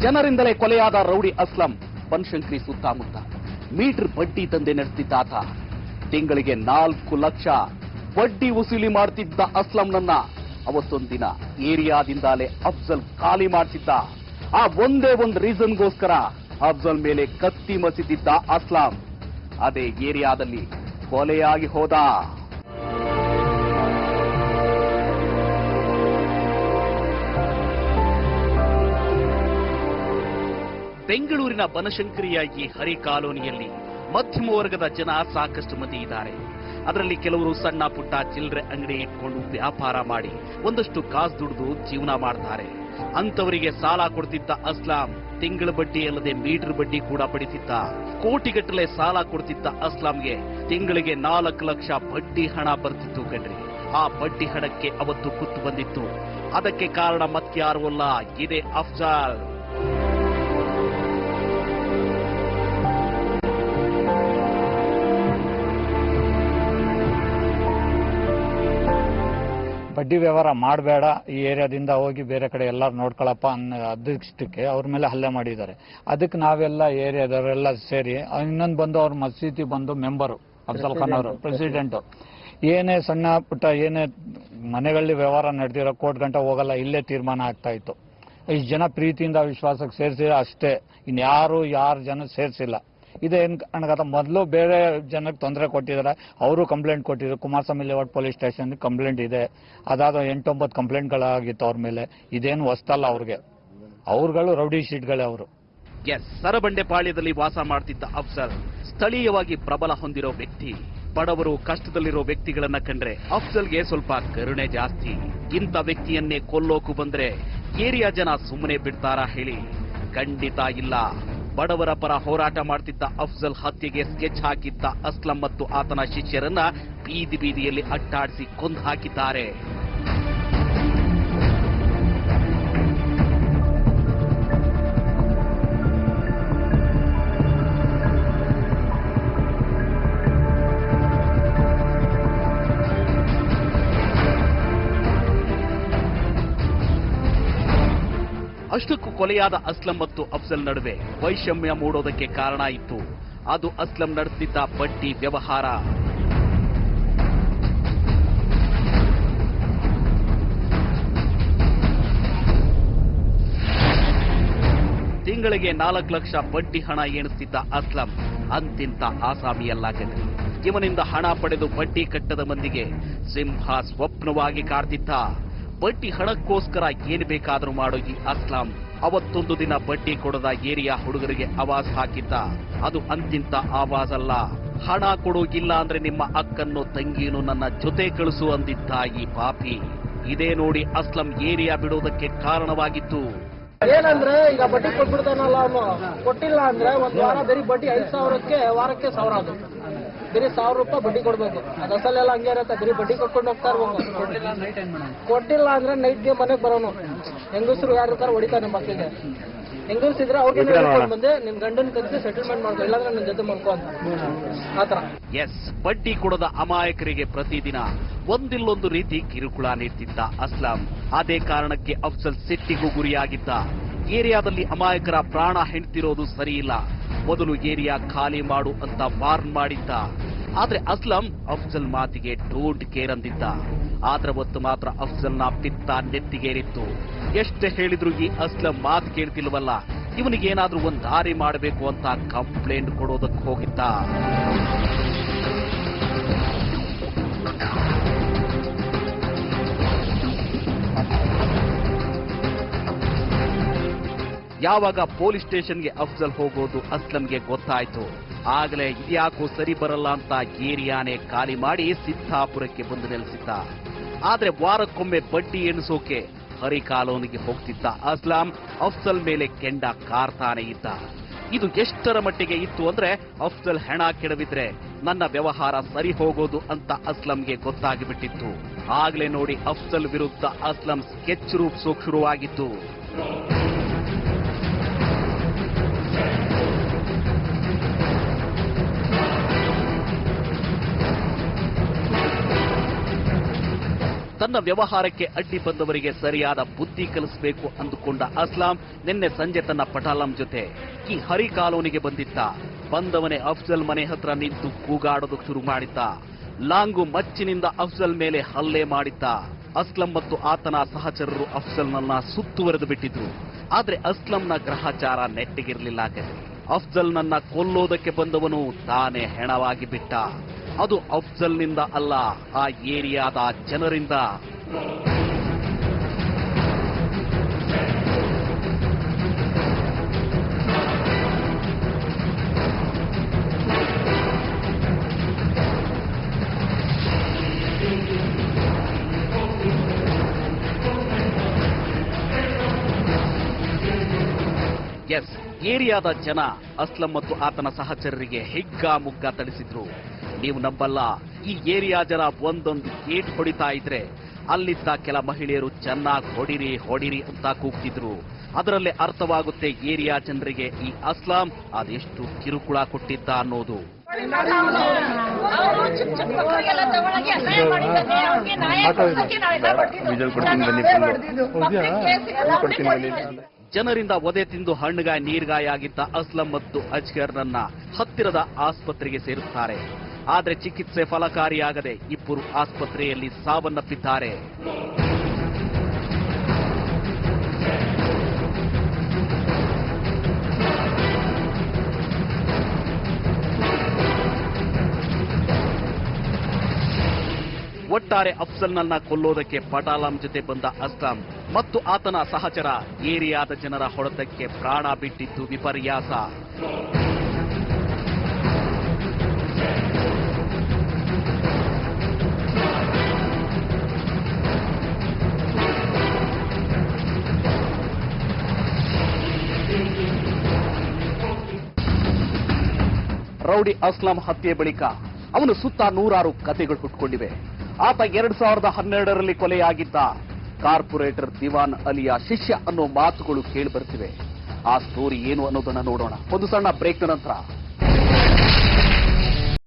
ಜನರಿಂದಲೇ ಕೊಲೆಯಾದ ರೌಡಿ ಅಸ್ಲಂ ಬನಶಂಕರಿ ಸುತ್ತಮುತ್ತ ಮೀಟರ್ ಬಡ್ಡಿ ದಂಧೆ ನಡೆಸುತ್ತಿದ್ದಾತ. ತಿಂಗಳಿಗೆ 4 ಲಕ್ಷ ಬಡ್ಡಿ ವಸೂಲಿ ಮಾಡ್ತಿದ್ದ ಅಸ್ಲಂನನ್ನ ಅವತ್ತೊಂದಿನ ಏರಿಯಾದಿಂದಲೇ ಅಫ್ಜಲ್ ಖಾಲಿ ಮಾಡ್ತಿದ್ದ. ಆ ಒಂದೇ ಒಂದು ರೀಸನ್ಗೋಸ್ಕರ ಅಫ್ಜಲ್ ಮೇಲೆ ಕತ್ತಿ ಮಸಿದಿದ್ದ ಅಸ್ಲಂ ಅದೇ ಏರಿಯಾದಲ್ಲಿ ಕೊಲೆಯಾಗಿ ಹೋದ. ಬೆಂಗಳೂರಿನ ಬನಶಂಕರಿಯ ಈ ಹರಿ ಕಾಲೋನಿಯಲ್ಲಿ ಮಧ್ಯಮ ವರ್ಗದ ಜನ ಸಾಕಷ್ಟು ಮಂದಿ ಇದ್ದಾರೆ. ಅದರಲ್ಲಿ ಕೆಲವರು ಸಣ್ಣ ಪುಟ್ಟ ಚಿಲ್ಲರೆ ಅಂಗಡಿ ಇಟ್ಕೊಂಡು ವ್ಯಾಪಾರ ಮಾಡಿ ಒಂದಷ್ಟು ಕಾಸು ದುಡಿದು ಜೀವನ ಮಾಡ್ತಾರೆ. ಅಂತವರಿಗೆ ಸಾಲ ಕೊಡ್ತಿದ್ದ ಅಸ್ಲಾಂ ತಿಂಗಳ ಬಡ್ಡಿ ಅಲ್ಲದೆ ಮೀಟರ್ ಬಡ್ಡಿ ಕೂಡ ಪಡಿತಿದ್ದ. ಕೋಟಿಗಟ್ಟಲೆ ಸಾಲ ಕೊಡ್ತಿದ್ದ ಅಸ್ಲಾಂಗೆ ತಿಂಗಳಿಗೆ 4 ಲಕ್ಷ ಬಡ್ಡಿ ಹಣ ಬರ್ತಿತ್ತು ಕಣ್ರಿ. ಆ ಬಡ್ಡಿ ಹಣಕ್ಕೆ ಅವತ್ತು ಕುತ್ತು ಬಂದಿತ್ತು. ಅದಕ್ಕೆ ಕಾರಣ ಮತ್ಯಾರೂ ಅಲ್ಲ, ಇದೇ ಅಫ್ಜಲ್. ಬಡ್ಡಿ ವ್ಯವಹಾರ ಮಾಡಬೇಡ, ಈ ಏರಿಯಾದಿಂದ ಹೋಗಿ ಬೇರೆ ಕಡೆ ಎಲ್ಲರೂ ನೋಡ್ಕೊಳಪ್ಪ ಅನ್ನೋ ಅದೃಷ್ಟಕ್ಕೆ ಅವ್ರ ಮೇಲೆ ಹಲ್ಲೆ ಮಾಡಿದ್ದಾರೆ. ಅದಕ್ಕೆ ನಾವೆಲ್ಲ ಏರಿಯಾದವರೆಲ್ಲ ಸೇರಿ ಇನ್ನೊಂದು ಬಂದು ಅವ್ರ ಮಸೀದಿ ಬಂದು ಮೆಂಬರು ಅಫ್ಜಲ್ ಖಾನ್ ಅವರು ಪ್ರೆಸಿಡೆಂಟು, ಏನೇ ಸಣ್ಣ ಪುಟ್ಟ ಏನೇ ಮನೆಗಳಲ್ಲಿ ವ್ಯವಹಾರ ನಡೆದಿರೋ ಕೋರ್ಟ್ ಗಂಟೆ ಹೋಗಲ್ಲ, ಇಲ್ಲೇ ತೀರ್ಮಾನ ಆಗ್ತಾ ಇತ್ತು. ಇಷ್ಟು ಜನ ಪ್ರೀತಿಯಿಂದ ವಿಶ್ವಾಸಕ್ಕೆ ಸೇರಿಸಿದ್ರೆ ಅಷ್ಟೇ, ಇನ್ಯಾರು ಜನ ಸೇರಿಸಿಲ್ಲ. ಇದೇನ್ ಕಾರಣಗತ್ತ, ಮೊದಲು ಬೇರೆ ಜನಕ್ಕೆ ತೊಂದರೆ ಕೊಟ್ಟಿದ್ದಾರೆ, ಅವರು ಕಂಪ್ಲೇಂಟ್ ಕೊಟ್ಟಿದ್ರು. Kumaraswamy layout police station complaint ಇದೆ. ಅದಾದ 8-9 ಕಂಪ್ಲೇಂಟ್ಗಳಾಗಿತ್ತು ಅವ್ರ ಮೇಲೆ. ಇದೇನು ಹೊಸ್ತಲ್ಲ ಅವ್ರಿಗೆ, ಅವ್ರುಗಳು ರೌಡಿ ಶೀಟ್ಗಳೇ ಅವರು. ಸರಬಂಡೆಪಾಳ್ಯದಲ್ಲಿ ವಾಸ ಮಾಡ್ತಿದ್ದ ಅಫ್ಜಲ್ ಸ್ಥಳೀಯವಾಗಿ ಪ್ರಬಲ ಹೊಂದಿರೋ ವ್ಯಕ್ತಿ. ಬಡವರು ಕಷ್ಟದಲ್ಲಿರೋ ವ್ಯಕ್ತಿಗಳನ್ನ ಕಂಡ್ರೆ ಅಫ್ಜಲ್ಗೆ ಸ್ವಲ್ಪ ಕರುಣೆ ಜಾಸ್ತಿ. ಇಂಥ ವ್ಯಕ್ತಿಯನ್ನೇ ಕೊಲ್ಲೋಕು ಬಂದ್ರೆ ಏರಿಯಾ ಜನ ಸುಮ್ಮನೆ ಬಿಡ್ತಾರಾ ಹೇಳಿ? ಖಂಡಿತ ಇಲ್ಲ. ಬಡವರ ಪರ ಹೋರಾಟ ಮಾಡ್ತಿದ್ದ ಅಫ್ಜಲ್ ಹತ್ಯೆಗೆ ಸ್ಕೆಚ್ ಹಾಕಿದ್ದ ಅಸ್ಲಂ ಮತ್ತು ಆತನ ಶಿಷ್ಯರನ್ನ ಬೀದಿ ಬೀದಿಯಲ್ಲಿ ಅಟ್ಟಾಡಿಸಿ ಕೊಂದು ಹಾಕಿದ್ದಾರೆ. ಅಷ್ಟಕ್ಕೂ ಕೊಲೆಯಾದ ಅಸ್ಲಂ ಮತ್ತು ಅಫ್ಜಲ್ ನಡುವೆ ವೈಷಮ್ಯ ಮೂಡೋದಕ್ಕೆ ಕಾರಣ ಇತ್ತು. ಅದು ಅಸ್ಲಂ ನಡೆಸುತ್ತಿದ್ದ ಬಡ್ಡಿ ವ್ಯವಹಾರ. ತಿಂಗಳಿಗೆ 4 ಲಕ್ಷ ಬಡ್ಡಿ ಹಣ ಎಣಿಸುತ್ತಿದ್ದ ಅಸ್ಲಂ ಅಂತಿಂತ ಆಸಾಮಿಯಲ್ಲ ಕಣ್ರಿ. ಇವನಿಂದ ಹಣ ಪಡೆದು ಬಡ್ಡಿ ಕಟ್ಟದ ಮಂದಿಗೆ ಸಿಂಹ ಸ್ವಪ್ನವಾಗಿ ಕಾಡ್ತಿದ್ದ. ಬಡ್ಡಿ ಹಣಕ್ಕೋಸ್ಕರ ಏನು ಬೇಕಾದರೂ ಮಾಡೋ ಈ ಅಸ್ಲಾಂ ಅವತ್ತೊಂದು ದಿನ ಬಡ್ಡಿ ಕೊಡದ ಏರಿಯಾ ಹುಡುಗರಿಗೆ ಆವಾಜ್ ಹಾಕಿದ್ದ. ಅದು ಅಂತಿಂತ ಆವಾಜ್ ಅಲ್ಲ, ಹಣ ಕೊಡು, ಇಲ್ಲ ಅಂದ್ರೆ ನಿಮ್ಮ ಅಕ್ಕನ್ನು ತಂಗಿಯನ್ನು ನನ್ನ ಜೊತೆ ಕಳಿಸು ಅಂದಿದ್ದ ಈ ಪಾಪಿ. ಇದೇ ನೋಡಿ ಅಸ್ಲಂ ಏರಿಯಾ ಬಿಡೋದಕ್ಕೆ ಕಾರಣವಾಗಿತ್ತು. ಏನಂದ್ರೆ ಈಗ ಬಡ್ಡಿ ಕೊಟ್ಬಿಡ್ತಾನಲ್ಲ ಅವನು, ಕೊಟ್ಟಿಲ್ಲ ಅಂದ್ರೆ ಒಂದ್ ವಾರ ಬರೀ ಬಡ್ಡಿ 5,000ಕ್ಕೆ ವಾರಕ್ಕೆ 1000 ಅದು ಬರೀ 1000 ರೂಪಾಯಿ ಬಡ್ಡಿ ಕೊಡ್ಬೇಕು. ಅದು ಅಸಲೆಲ್ಲ ಹಂಗೆ ಇರುತ್ತೆ, ಬರೀ ಬಡ್ಡಿ ಕೊಟ್ಕೊಂಡು ಹೋಗ್ತಾ ಇರ್ಬೇಕು. ಕೊಟ್ಟಿಲ್ಲ ಅಂದ್ರೆ ನೈಟ್ಗೆ ಮನೆಗೆ ಬರೋನು. ಹೆಂಗಸರು ಯಾರು ಇರ್ತಾರೆ ಹೊಡಿತಾನೆ ಮಕ್ಕಳಿಗೆ. ಹೆಂಗಸಿದ್ರೆ ಅವ್ರಿಗೆ ಬಂದೆ ನಿಮ್ ಗಂಡನ್ ಕರೆಸಿ ಸೆಟಲ್ಮೆಂಟ್ ಮಾಡ್ಕೊ, ಇಲ್ಲಾಂದ್ರೆ ನನ್ನ ಜೊತೆ ಮಾಡ್ಕೊ ಅಂತ ಆತರ. ಬಡ್ಡಿ ಕೊಡದ ಅಮಾಯಕರಿಗೆ ಪ್ರತಿದಿನ ಒಂದಿಲ್ಲೊಂದು ರೀತಿ ಕಿರುಕುಳ ನೀಡ್ತಿದ್ದ ಅಸ್ಲಾಂ. ಅದೇ ಕಾರಣಕ್ಕೆ ಅಫ್ಜಲ್ ಸಿಟ್ಟಿಗೂ ಗುರಿಯಾಗಿದ್ದ. ಏರಿಯಾದಲ್ಲಿ ಅಮಾಯಕರ ಪ್ರಾಣ ಹೆಣ್ತಿರೋದು ಸರಿಯಿಲ್ಲ, ಮೊದಲು ಏರಿಯಾ ಖಾಲಿ ಮಾಡು ಅಂತ ವಾರ್ನ್ ಮಾಡಿದ್ದ. ಆದ್ರೆ ಅಸ್ಲಂ ಅಫ್ಜಲ್ ಮಾತಿಗೆ ಡೋಂಟ್ ಕೇರ್ ಅಂದಿದ್ದ. ಆದ್ರೆ ಹೊತ್ತು ಮಾತ್ರ ಅಫ್ಜಲ್ನ ಪಿತ್ತ ನೆತ್ತಿಗೇರಿತ್ತು. ಎಷ್ಟೇ ಹೇಳಿದ್ರು ಈ ಅಸ್ಲಂ ಮಾತು ಕೇಳ್ತಿಲ್ವಲ್ಲ, ಇವನಿಗೇನಾದ್ರೂ ಒಂದ್ ದಾರಿ ಮಾಡಬೇಕು ಅಂತ ಕಂಪ್ಲೇಂಟ್ ಕೊಡೋದಕ್ಕೆ ಹೋಗಿದ್ದ. ಯಾವಾಗ ಪೊಲೀಸ್ ಸ್ಟೇಷನ್ಗೆ ಅಫ್ಜಲ್ ಹೋಗೋದು ಅಸ್ಲಂಗೆ ಗೊತ್ತಾಯ್ತು, ಆಗಲೇ ಇದ್ಯಾಕೋ ಸರಿ ಬರಲ್ಲ ಅಂತ ಏರಿಯಾನೇ ಖಾಲಿ ಮಾಡಿ ಸಿದ್ದಾಪುರಕ್ಕೆ ಬಂದು ನೆಲೆಸಿದ್ದ. ಆದ್ರೆ ವಾರಕ್ಕೊಮ್ಮೆ ಬಡ್ಡಿ ಎಣಿಸೋಕೆ ಹರಿ ಕಾಲೋನಿಗೆ ಹೋಗ್ತಿದ್ದ ಅಸ್ಲಾಂ ಅಫ್ಜಲ್ ಮೇಲೆ ಕೆಂಡ ಕಾರ್ತಾನೆ ಇದ್ದ. ಇದು ಎಷ್ಟರ ಮಟ್ಟಿಗೆ ಇತ್ತು ಅಂದ್ರೆ ಅಫ್ಜಲ್ ಹೆಣ ಕೆಡವಿದ್ರೆ ನನ್ನ ವ್ಯವಹಾರ ಸರಿ ಹೋಗೋದು ಅಂತ ಅಸ್ಲಂಗೆ ಗೊತ್ತಾಗಿಬಿಟ್ಟಿತ್ತು. ಆಗ್ಲೇ ನೋಡಿ ಅಫ್ಜಲ್ ವಿರುದ್ಧ ಅಸ್ಲಂ ಸ್ಕೆಚ್ ರೂಪಿಸೋಕ್ ಶುರುವಾಗಿತ್ತು. ತನ್ನ ವ್ಯವಹಾರಕ್ಕೆ ಅಡ್ಡಿ ಬಂದವರಿಗೆ ಸರಿಯಾದ ಬುದ್ಧಿ ಕಲಿಸಬೇಕು ಅಂದುಕೊಂಡ ಅಸ್ಲಾಂ ನಿನ್ನೆ ಸಂಜೆ ತನ್ನ ಪಟಾಲಂ ಜೊತೆ ಈ ಹರಿ ಕಾಲೋನಿಗೆ ಬಂದಿದ್ದ. ಬಂದವನೇ ಅಫ್ಜಲ್ ಮನೆ ಹತ್ರ ನಿಂತು ಕೂಗಾಡೋದಕ್ಕೆ ಶುರು ಮಾಡಿದ್ದ. ಲಾಂಗು ಮಚ್ಚಿನಿಂದ ಅಫ್ಜಲ್ ಮೇಲೆ ಹಲ್ಲೆ ಮಾಡಿದ್ದ. ಅಸ್ಲಂ ಮತ್ತು ಆತನ ಸಹಚರರು ಅಫ್ಜಲ್ನನ್ನ ಸುತ್ತುವರೆದು ಬಿಟ್ಟಿದ್ರು. ಆದ್ರೆ ಅಸ್ಲಂನ ಗ್ರಹಚಾರ ನೆಟ್ಟಿಗಿರ್ಲಿಲ್ಲ. ಅಫ್ಜಲ್ನನ್ನ ಕೊಲ್ಲೋದಕ್ಕೆ ಬಂದವನು ತಾನೇ ಹೆಣವಾಗಿ ಬಿಟ್ಟ. ಅದು ಅಫ್ಜಲ್ನಿಂದ ಅಲ್ಲ, ಆ ಏರಿಯಾದ ಜನರಿಂದ. ಎಸ್, ಏರಿಯಾದ ಜನ ಅಸ್ಲಂ ಮತ್ತು ಆತನ ಸಹಚರರಿಗೆ ಹಿಗ್ಗಾಮುಗ್ಗಾ ತಡಿಸಿದ್ರು. ನೀವು ನಂಬಲ್ಲ, ಈ ಏರಿಯಾ ಜನ ಒಂದೊಂದು ಗೇಟ್ ಹೊಡಿತಾ ಇದ್ರೆ ಅಲ್ಲಿದ್ದ ಕೆಲ ಮಹಿಳೆಯರು ಚೆನ್ನಾಗಿ ಹೊಡಿರಿ ಹೊಡಿರಿ ಅಂತ ಕೂಗ್ತಿದ್ರು. ಅದರಲ್ಲೇ ಅರ್ಥವಾಗುತ್ತೆ ಏರಿಯಾ ಜನರಿಗೆ ಈ ಅಸ್ಲಾಂ ಅದೆಷ್ಟು ಕಿರುಕುಳ ಕೊಟ್ಟಿದ್ದ ಅನ್ನೋದು. ಜನರಿಂದ ಒದೆ ತಿಂದು ಹಣ್ಣುಗಾಯ ನೀರ್ಗಾಯ ಆಗಿದ್ದ ಅಸ್ಲಂ ಮತ್ತು ಅಜ್ಗರ್ನನ್ನ ಹತ್ತಿರದ ಆಸ್ಪತ್ರೆಗೆ ಸೇರುತ್ತಾರೆ. ಆದರೆ ಚಿಕಿತ್ಸೆ ಫಲಕಾರಿಯಾಗದೆ ಇಬ್ಬರು ಆಸ್ಪತ್ರೆಯಲ್ಲಿ ಸಾವನ್ನಪ್ಪಿದ್ದಾರೆ. ಒಟ್ಟಾರೆ ಅಫ್ಜಲ್ನನ್ನ ಕೊಲ್ಲೋದಕ್ಕೆ ಪಟಾಲಂ ಜೊತೆ ಬಂದ ಅಸ್ಲಾಂ ಮತ್ತು ಆತನ ಸಹಚರ ಏರಿಯಾದ ಜನರ ಹೊಡೆತಕ್ಕೆ ಪ್ರಾಣ ಬಿಟ್ಟಿದ್ದು ವಿಪರ್ಯಾಸ. ರೌಡಿ ಅಸ್ಲಾಂ ಹತ್ಯೆ ಬಳಿಕ ಅವನು ಸುತ್ತ ನೂರಾರು ಕಥೆಗಳು ಹುಟ್ಟುಕೊಂಡಿವೆ. ಆತ 2012ರಲ್ಲಿ ಕೊಲೆಯಾಗಿದ್ದ ಕಾರ್ಪೊರೇಟರ್ ದಿವಾನ್ ಅಲಿಯ ಶಿಷ್ಯ ಅನ್ನೋ ಮಾತುಗಳು ಕೇಳಿ ಬರ್ತಿವೆ. ಆ ಸ್ಟೋರಿ ಏನು ಅನ್ನೋದನ್ನ ನೋಡೋಣ ಒಂದು ಸಣ್ಣ ಬ್ರೇಕ್ ನಂತರ.